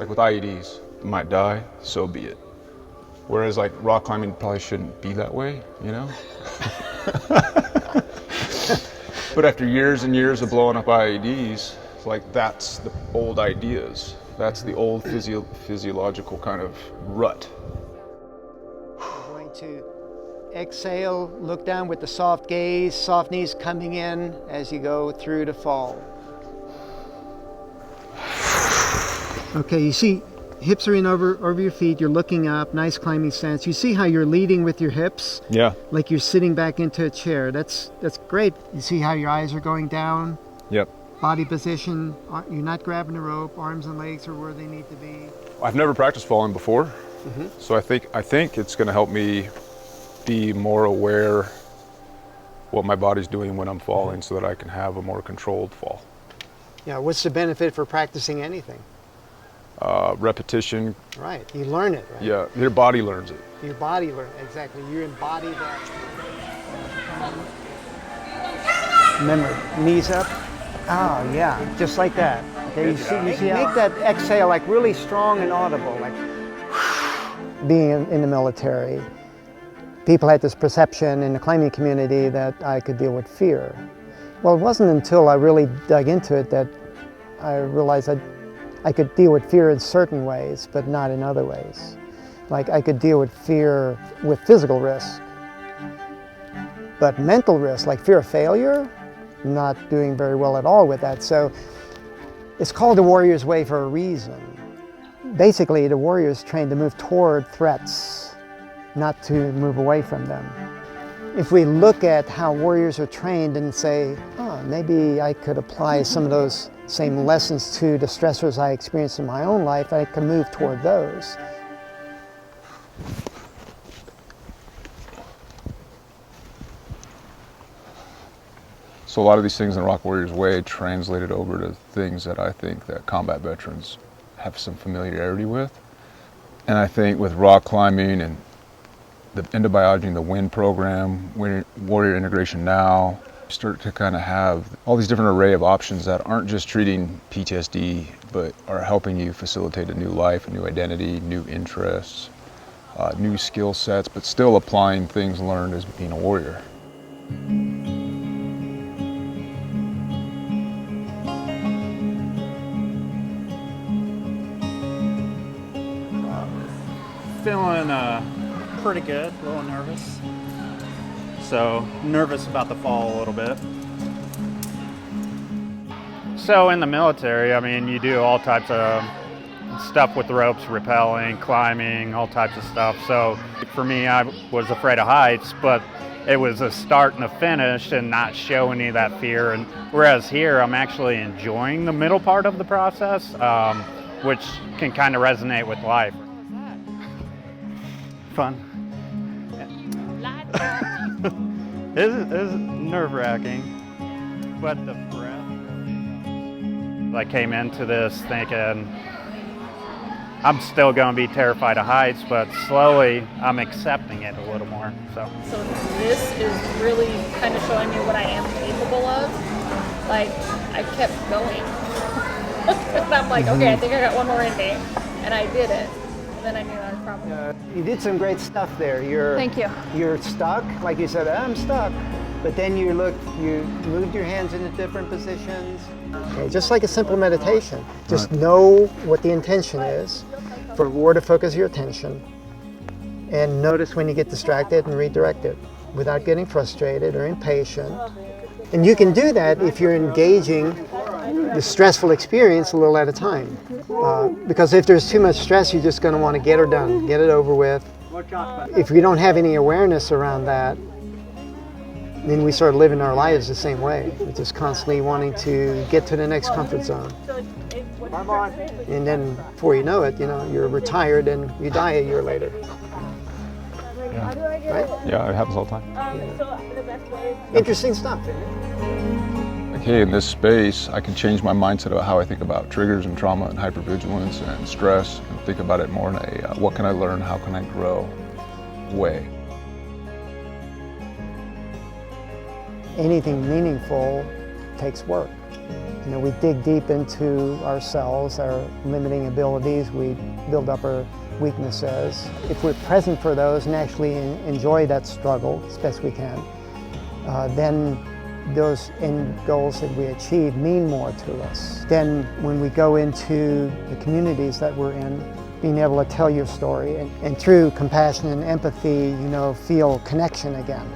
Like with IEDs, I might die, so be it. Whereas like rock climbing probably shouldn't be that way, you know? But after years and years of blowing up IEDs, like that's the old ideas. That's the old physiological kind of rut. We're going to exhale, look down with the soft gaze, soft knees coming in as you go through to fall. Okay, you see hips are in over your feet, you're looking up, nice climbing stance. You see how you're leading with your hips? Yeah. Like you're sitting back into a chair. That's great. You see how your eyes are going down? Yep. Body position, you're not grabbing the rope, arms and legs are where they need to be. I've never practiced falling before, so I think it's going to help me be more aware what my body's doing when I'm falling so that I can have a more controlled fall. Yeah, what's the benefit for practicing anything? Repetition. Right, you learn it, right? Yeah, your body learns it. Your body learns, exactly. You embody that. Remember, knees up. Oh, yeah, just like that. Okay, you see, make that exhale like really strong and audible, like being in the military. People had this perception in the climbing community that I could deal with fear. Well, it wasn't until I really dug into it that I realized I could deal with fear in certain ways, but not in other ways. Like I could deal with fear with physical risk, but mental risk, like fear of failure, not doing very well at all with that. So it's called the warrior's way for a reason. Basically, the warrior is trained to move toward threats, not to move away from them. If we look at how warriors are trained and say, oh, maybe I could apply some of those same lessons to the stressors I experienced in my own life, I can move toward those. So a lot of these things in Rock Warrior's Way translated over to things that I think that combat veterans have some familiarity with. And I think with rock climbing and the endobiology and the WIN program, Warrior Integration Now, start to kind of have all these different array of options that aren't just treating PTSD, but are helping you facilitate a new life, a new identity, new interests, new skill sets, but still applying things learned as being a warrior. Feeling pretty good, a little nervous. So nervous about the fall a little bit. So in the military, I mean, you do all types of stuff with the ropes, rappelling, climbing, all types of stuff. So for me, I was afraid of heights, but it was a start and a finish and not show any of that fear. And whereas here, I'm actually enjoying the middle part of the process, which can kind of resonate with life. Fun. It is nerve-wracking, but the breath really helps. I came into this thinking I'm still going to be terrified of heights, but slowly I'm accepting it a little more. So this is really kind of showing me what I am capable of. Like, I kept going. And I'm like, okay, I think I got one more in me. And I did it. And then I knew I was probably... You did some great stuff there. Thank you. You're stuck, like you said, I'm stuck. But then you moved your hands into different positions. Okay, just like a simple meditation. Just know what the intention is, for where to focus your attention, and notice when you get distracted and redirect it without getting frustrated or impatient. And you can do that if you're engaging the stressful experience a little at a time. Because if there's too much stress, you're just going to want to get her done, get it over with. If we don't have any awareness around that, then we start living our lives the same way. We're just constantly wanting to get to the next comfort zone. And then before you know it, you're retired and you die a year later. Yeah. Right? Yeah, it happens all the time. Yeah. Interesting stuff. Okay, in this space, I can change my mindset about how I think about triggers and trauma and hypervigilance and stress, and think about it more in a what can I learn, how can I grow way. Anything meaningful takes work. You know, we dig deep into ourselves, our limiting abilities, we build up our weaknesses. If we're present for those and actually enjoy that struggle as best we can, then those end goals that we achieve mean more to us. Then when we go into the communities that we're in, being able to tell your story and through compassion and empathy, you know, feel connection again.